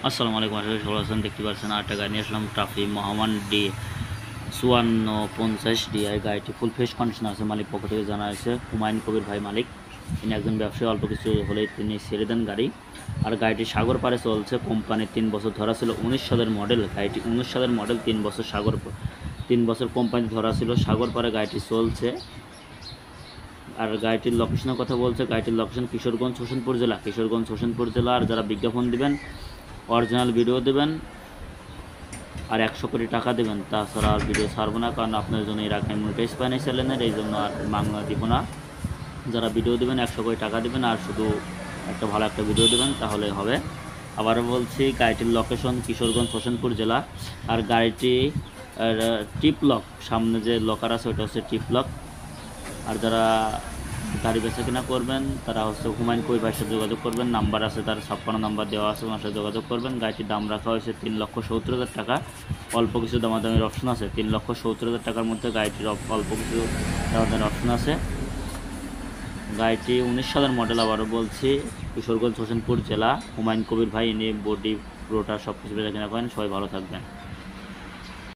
আসসালামু আলাইকুম, আশা করি সবাই আছেন। দেখতে পাচ্ছেন আরেকটা গাড়ি নিয়ে আসলাম, ট্রাফি মহামান ডি 5450 DI। গাড়িটি ফুল ফ্রেশ কন্ডিশন আছে, মালিক পক্ষ থেকে জানা হয়েছে। হুমায়ুন কবির ভাই মালিক, তিনি একজন ব্যবসায়ী, অল্প কিছু হলেই তিনি ছেড়ে দেন গাড়ি। আর গাড়িটি সাগর পারে চলছে, কোম্পানির 3 বছর ধরা ছিল, 19 সালের মডেল। গাড়িটি 19 সালের মডেল, 3 বছর 3 বছর কোম্পানি ধরা ছিল, সাগর পারে গাড়িটি চলছে। আর গাড়িটির লোকেশনের কথা বলছে, গাড়িটির লোকেশন কিশোরগঞ্জ হোসেনপুর জেলা, কিশোরগঞ্জ হোসেনপুর জেলা। আর যারা বিজ্ঞাপন দিবেন, অরিজিনাল ভিডিও দেবেন আর 100 কোটি টাকা দেবেন, তাছাড়া আর ভিডিও ছাড়বো না, কারণ আপনার জন্য এর আগে মনিটাইজ পায়নি চ্যানেলের, এই জন্য আর মাংনা দিব না। যারা ভিডিও দেবেন 100 কোটি টাকা দেবেন আর শুধু একটা ভালো একটা ভিডিও দেবেন, তাহলে হবে। আবারও বলছি, গাড়িটির লোকেশন কিশোরগঞ্জ হোসেনপুর জেলা। আর গাড়িটি টিপ লক, সামনে যে লকার আছে ওটা হচ্ছে টিপ লক। আর যারা গাড়ি বেচা কিনা করবেন তারা হচ্ছে হুমায়ুন কবির ভাইয়ের সাথে যোগাযোগ করবেন, নাম্বার আছে তার 56 নাম্বার দেওয়া আছে, ওনার সাথে যোগাযোগ করবেন। গাড়িটির দাম রাখা হয়েছে 3,70,000 টাকা। অল্প কিছু দামাদামির অপশন আছে, 3,70,000 টাকার মধ্যে গাড়িটির অল্প কিছু দামাদামির অপশন আছে। গাড়িটি 19 সালের মডেল, আবারও বলছি, কিশোরগঞ্জ হোসেনপুর জেলা। হুমায়ুন কবির ভাই, ইনি বডি পুরোটা সব কিছু বেচা কিনা করেন। সবাই ভালো থাকবেন।